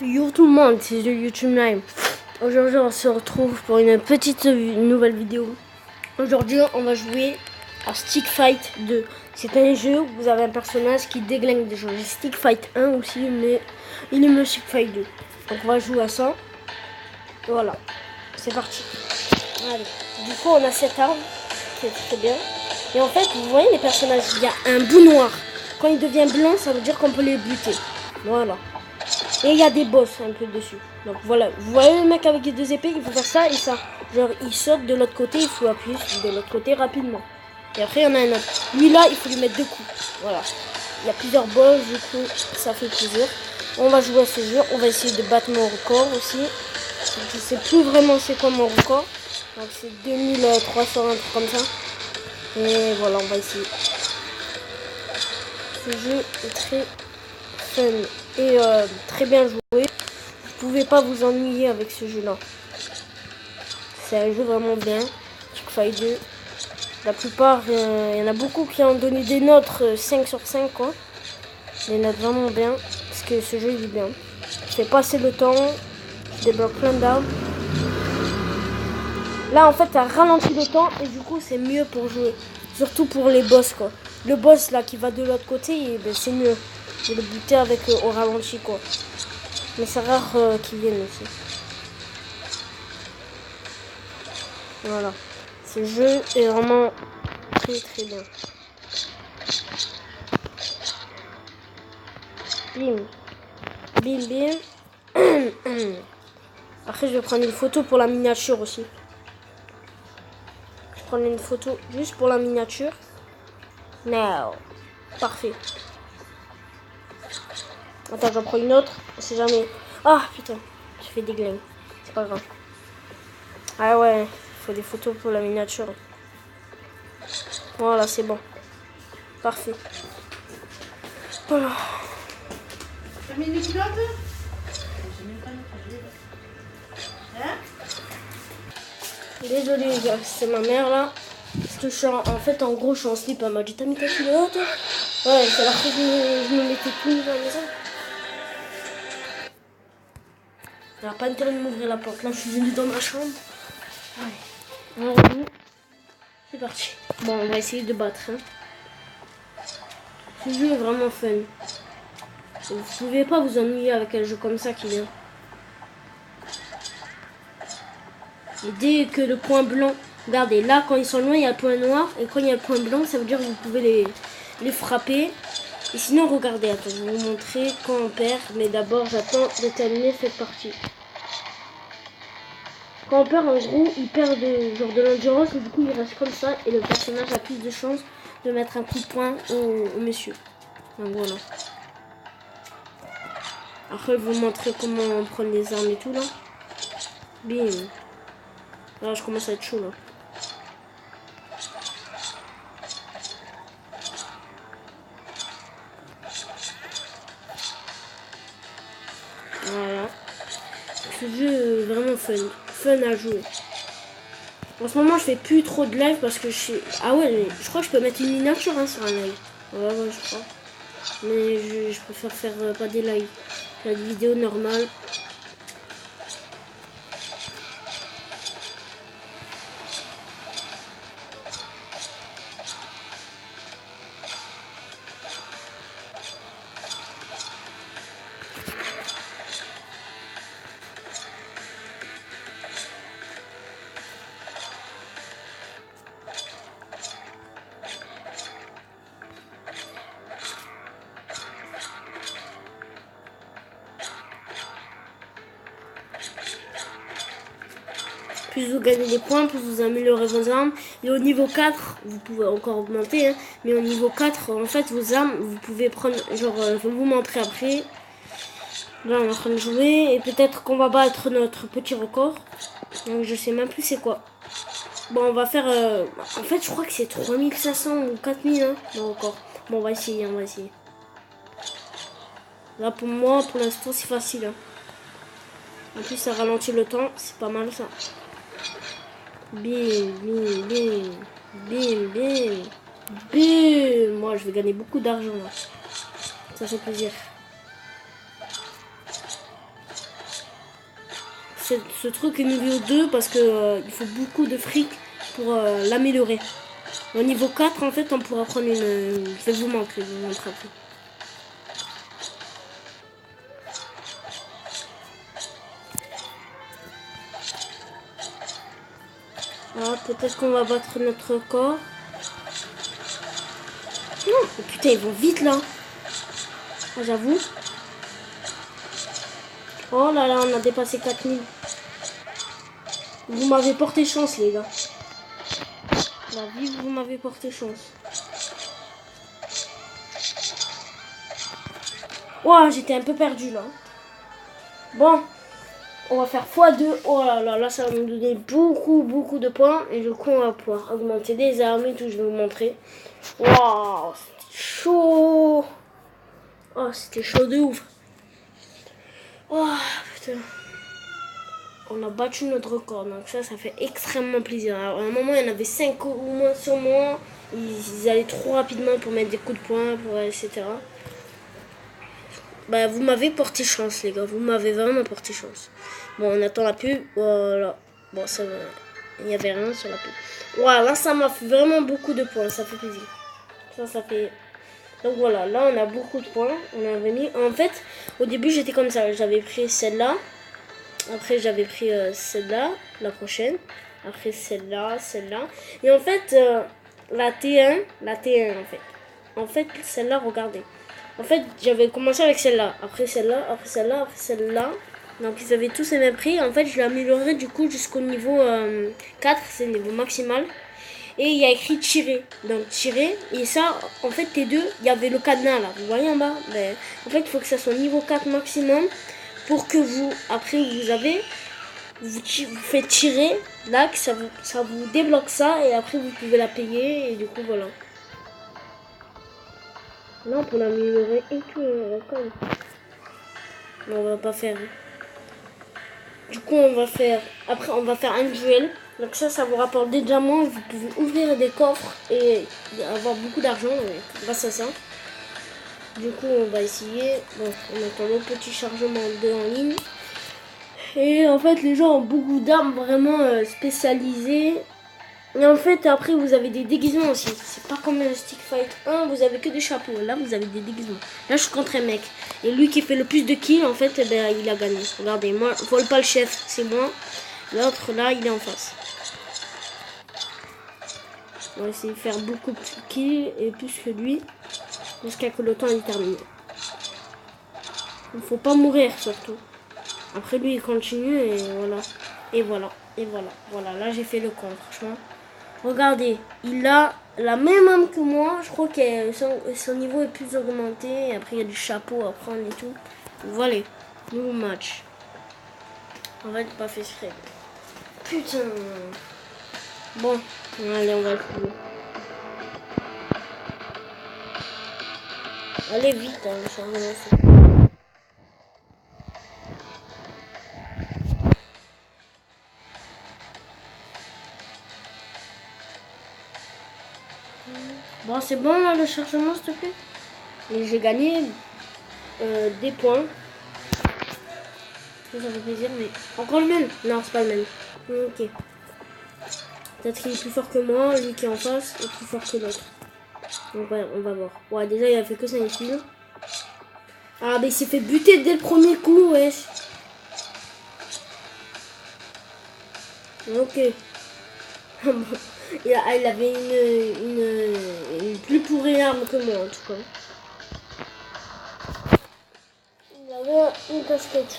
Yo tout le monde, c'est de YouTube Live. Aujourd'hui on se retrouve pour une petite nouvelle vidéo. Aujourd'hui on va jouer à Stick Fight 2. C'est un jeu où vous avez un personnage qui déglingue des gens. J'ai Stick Fight 1 aussi, mais il aime le Stick Fight 2. Donc on va jouer à ça. Voilà, c'est parti. Allez. Du coup on a cette arme qui est très bien. Et en fait vous voyez les personnages, il y a un bout noir. Quand il devient blanc ça veut dire qu'on peut les buter. Voilà. Et il y a des boss un peu dessus. Donc voilà, vous voyez le mec avec les deux épées, il faut faire ça et ça. Genre il saute de l'autre côté, il faut appuyer de l'autre côté rapidement. Et après il y en a un autre. Lui là, il faut lui mettre 2 coups. Voilà. Il y a plusieurs boss, du coup ça fait plaisir. On va jouer à ce jeu, on va essayer de battre mon record aussi. Je sais plus vraiment c'est quoi mon record. Donc c'est 2300, un truc comme ça. Et voilà, on va essayer. Ce jeu est très fun et très bien joué. Vous pouvez pas vous ennuyer avec ce jeu là. C'est un jeu vraiment bien. Stick Fight 2. La plupart, il y en a beaucoup qui ont donné des notes 5 sur 5 quoi. Des notes vraiment bien. Parce que ce jeu il est bien. Je fais passer le temps. Je débloque plein d'armes. Là en fait ça ralentit le temps et du coup c'est mieux pour jouer. Surtout pour les boss quoi. Le boss là qui va de l'autre côté, ben, c'est mieux de le buter avec au ralenti quoi. Mais c'est rare qu'ils viennent aussi. Voilà. Ce jeu est vraiment très bien. Bim. Bim bim. Après je vais prendre une photo pour la miniature aussi. Je prends une photo juste pour la miniature. Now. Parfait. Attends, j'en prends une autre. On sait jamais. Ah putain. Je fais des glingues. C'est pas grave. Ah ouais. Il faut des photos pour la miniature. Voilà, c'est bon. Parfait. Voilà. T'as mis les culottes? Hein? Désolé les gars, c'est ma mère là. Parce que je suis en fait en gros je suis en slip. Elle m'a dit t'as mis ta culotte? Ouais, c'est alors que je me mettais tout nu dans la maison. Elle n'a pas intérêt de m'ouvrir la porte. Là je suis venue dans ma chambre. Ouais. Alors c'est parti. Bon on va essayer de battre. Hein. Ce jeu est vraiment fun. Vous ne pouvez pas vous ennuyer avec un jeu comme ça qui vient. Et dès que le point blanc, regardez, là quand ils sont loin il y a le point noir. Et quand il y a le point blanc ça veut dire que vous pouvez les frapper. Et sinon regardez, attends, je vais vous montrer quand on perd. Mais d'abord j'attends de terminer cette partie. Quand on perd en gros il perd de l'endurance. Et du coup il reste comme ça. Et le personnage a plus de chances de mettre un coup de poing au monsieur. Donc voilà. Après, je vais vous montrer comment on prend les armes et tout là. Bim. Là, je commence à être chaud là. Voilà. Ce jeu est vraiment fun. Fun à jouer. En ce moment, je fais plus trop de live parce que je sais... Ah ouais, mais je crois que je peux mettre une miniature hein, sur un live. Ouais, je crois. Mais je préfère faire pas des lives. Faire des vidéos normales. Plus vous gagnez des points, plus vous améliorez vos armes. Et au niveau 4, vous pouvez encore augmenter. Hein, mais au niveau 4, en fait, vos armes, vous pouvez prendre... Genre, je vais vous montrer après. Là, on est en train de jouer. Et peut-être qu'on va battre notre petit record. Donc, je sais même plus c'est quoi. Bon, on va faire... En fait, je crois que c'est 3500 ou 4000. Hein, le record. Bon, on va essayer, on va essayer. Là, pour moi, pour l'instant, c'est facile. Hein. En plus, ça ralentit le temps. C'est pas mal, ça. Bim, bim, bim, bim, bim, bim. Moi, je vais gagner beaucoup d'argent là. Ça fait plaisir. ce truc est niveau 2 parce que il faut beaucoup de fric pour l'améliorer. Au niveau 4, en fait, on pourra prendre une... Je vais vous montrer après. Ah, peut-être qu'on va battre notre record. Non, oh, putain, ils vont vite là. Ah, j'avoue. Oh là là, on a dépassé 4000. Vous m'avez porté chance, les gars. La vie, vous m'avez porté chance. Ouah, j'étais un peu perdu là. Bon, on va faire x2. Oh là là, là, ça va nous donner beaucoup de points. Et du coup, on va pouvoir augmenter des armes et tout. Je vais vous montrer. Waouh, c'était chaud. Oh, c'était chaud de ouf. Oh, putain. On a battu notre record, donc ça fait extrêmement plaisir. Alors, à un moment, il y en avait 5 ou moins sur moi. Ils allaient trop rapidement pour mettre des coups de poing, etc. Bah, vous m'avez porté chance, les gars. Vous m'avez vraiment porté chance. Bon, on attend la pub. Voilà. Bon, ça va. Il n'y avait rien sur la pub. Voilà, là, ça m'a fait vraiment beaucoup de points. Ça fait plaisir. Ça fait... Donc voilà, là, on a beaucoup de points. On avait mis... En fait, au début, j'étais comme ça. J'avais pris celle-là. Après, j'avais pris celle-là, la prochaine. Après, celle-là. Et en fait, la T1, en fait. En fait, celle-là, regardez. En fait, j'avais commencé avec celle-là. Après celle-là, après celle-là, après celle-là. Donc, ils avaient tous les mêmes prix. En fait, je l'ai amélioré du coup jusqu'au niveau 4. C'est le niveau maximal. Et il y a écrit tirer. Donc, tirer. Et ça, en fait, T2, il y avait le cadenas là. Vous voyez en bas? Ben, en fait, il faut que ça soit niveau 4 maximum. Pour que vous, après vous faites tirer, là que ça vous débloque ça et après vous pouvez la payer et du coup voilà. Là on peut l'améliorer et tout comme. Mais on va pas faire. Du coup on va faire, après on va faire un duel. Donc ça vous rapporte des diamants, vous pouvez ouvrir des coffres et avoir beaucoup d'argent grâce à ça. Du coup on va essayer, bon on attend le petit chargement de en ligne. Et en fait, les gens ont beaucoup d'armes vraiment spécialisées. Et en fait, après, vous avez des déguisements aussi. C'est pas comme le Stick Fight 1, vous avez que des chapeaux. Là, vous avez des déguisements. Là, je suis contre un mec. Et lui qui fait le plus de kills, en fait, eh ben, il a gagné. Regardez, moi, vole pas le chef, c'est moi. L'autre, là, il est en face. On va essayer de faire beaucoup de kills et plus que lui. Jusqu'à que le temps est terminé. Il faut pas mourir, surtout. Après lui il continue et voilà. Et voilà. Et voilà. Voilà. Là j'ai fait le compte. Franchement. Regardez. Il a la même arme que moi. Je crois que son niveau est plus augmenté. Et après il y a du chapeau à prendre et tout. Voilà. Nouveau match. On va être pas fait exprès. Putain. Bon. Allez on va le jouer. Allez vite hein, le changement. Bon, c'est bon là le chargement, s'il te plaît. Et j'ai gagné des points. Ça fait plaisir, mais encore le même. Non, c'est pas le même. Ok. Peut-être qu'il est plus fort que moi, lui qui est en face est plus fort que l'autre. Donc ouais, on va voir. Ouais, déjà il a fait que 5 kills. Ah, mais il s'est fait buter dès le premier coup, wesh. Ok. Il avait une plus pourrie arme que moi en tout cas. Il avait une casquette.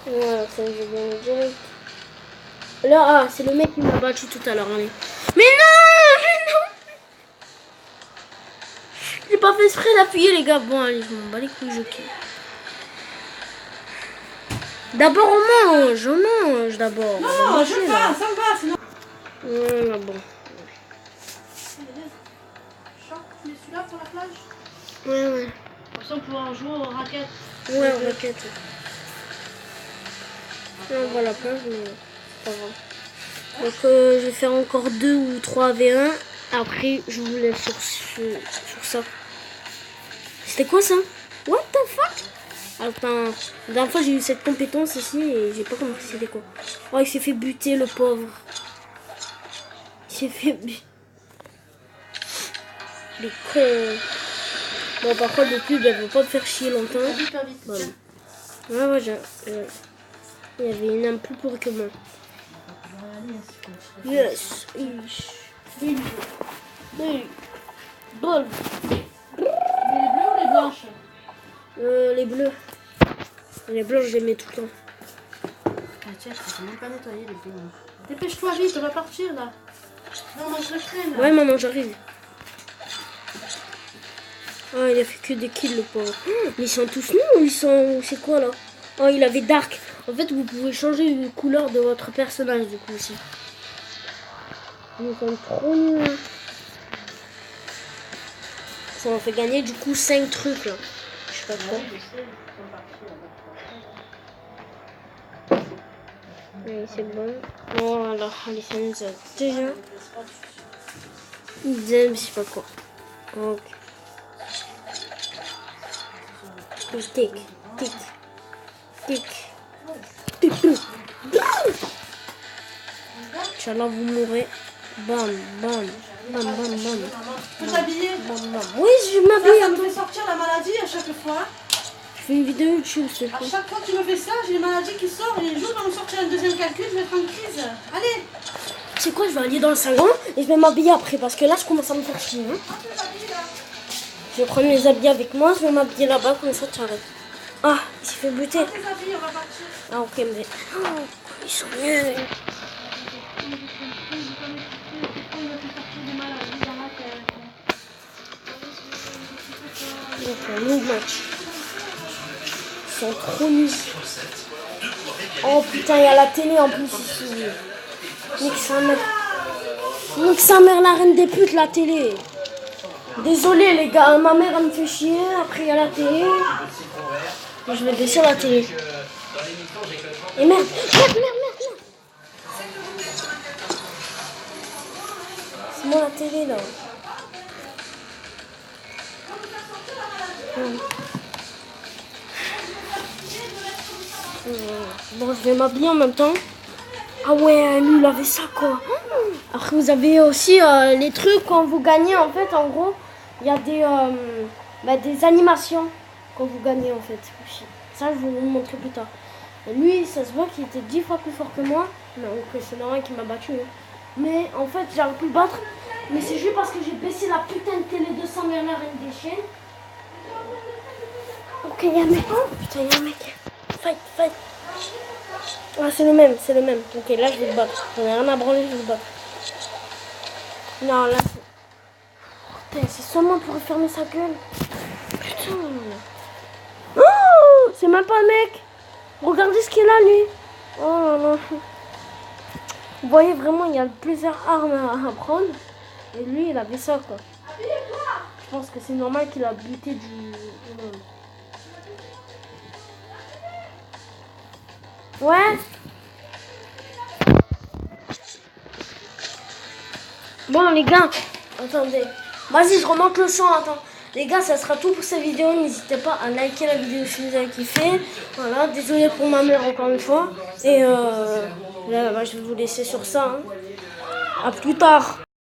Voilà, ça je gagne direct. Là, ah, c'est le mec qui m'a battu tout à l'heure. Mais non. J'ai pas fait exprès d'appuyer les gars. Bon allez, je m'en bats les couilles, je kiffe. D'abord on mange d'abord. Non, ça me va, sinon. Voilà, bon. Tu mets celui-là pour la plage? Ouais. Comme ça on pourra jouer aux raquettes. Ouais, aux raquettes. On va la plage, mais c'est pas grave. Donc je vais faire encore 2 ou 3 V1. Après, je vous laisse sur ça. C'était quoi ça? What the fuck? Attends, la dernière fois j'ai eu cette compétence ici et j'ai pas compris c'était quoi. Oh, il s'est fait buter le pauvre. Il s'est fait buter. Les cons. Bon, par contre, le pub, elle va pas te faire chier longtemps. Vite, pas vite. Voilà. Ouais, il y avait une âme plus pourrie que moi. Yes. Bon. Les bleus ou les blanches? Les bleus. Les blancs, je les mets tout le temps. Ah tiens, je peux même pas nettoyer les bleus. Dépêche-toi vite, on va partir là. Non, mange le crème là. Ouais, maman, j'arrive. Ah, il a fait que des kills, le pauvre. Mais ils sont tous nus ou ils sont... C'est quoi, là? Oh, il avait Dark. En fait, vous pouvez changer la couleur de votre personnage, du coup, aussi. Ils sont trop nuls. Ça m'a fait gagner, du coup, 5 trucs, là. Je sais pas quoi. Oui, c'est bon. Voilà, allez, ça nous a déjà... Ils aiment, je sais pas quoi. Ok. Tic, tic, tic, tic, tic. Inch'Allah, vous mourrez. Bam, bam, bam, bam, bam. Tu peux t'habiller? Bam, bam. Oui, je m'habille. Ça me fait sortir la maladie à chaque fois. Je fais une vidéo YouTube, c'est À tout. chaque fois que tu me fais ça, j'ai une maladie qui sort et les jours où on me sortir un deuxième calcul, je vais être en crise. Allez! Tu sais quoi, je vais aller dans le salon et je vais m'habiller après parce que là, je commence à me faire chier. Hein. Je vais prendre mes habits avec moi, je vais m'habiller là-bas, comme ça, tu arrêtes. Ah, il s'est fait buter. Tes habits, on va partir. Ah, ok, mais... Oh, ils sont nuls. Donc, un long match. Ils sont trop nuls. Oh putain, il y a la télé en plus ici. Nique sa mère. Nique sa mère, la reine des putes, la télé. Désolé les gars, ma mère elle me fait chier. Après il y a la télé. Je vais baisser la télé. Et merde, merde. C'est moi la télé là. Bon, je vais m'habiller en même temps. Ah ouais, lui il avait ça quoi. Après vous avez aussi les trucs quand vous gagnez en fait, en gros, il y a des animations quand vous gagnez en fait. Ça je vais vous le montrer plus tard. Et lui, ça se voit qu'il était 10 fois plus fort que moi. Donc c'est normal qu'il m'a battu. Hein. Mais en fait, j'aurais pu le battre. Mais c'est juste parce que j'ai baissé la putain de télé de sa mère, la reine des chiennes. Ok, il y a un mec. Oh putain, il y a un mec. Fight. Ah, c'est le même. Ok, là, je vais le battre. J'en ai rien à branler, je vais le battre. Non, là, putain, c'est seulement pour fermer sa gueule. Putain. Oh, c'est même pas le mec. Regardez ce qu'il a, lui. Oh non. Vous voyez, vraiment, il y a plusieurs armes à prendre. Et lui, il avait ça, quoi. Je pense que c'est normal qu'il a buté du... Ouais. Bon les gars, attendez. Vas-y, je remonte le son, attends. Les gars, ça sera tout pour cette vidéo. N'hésitez pas à liker la vidéo si vous avez kiffé. Voilà, désolé pour ma mère encore une fois. Et là, je vais vous laisser sur ça. Hein. À plus tard.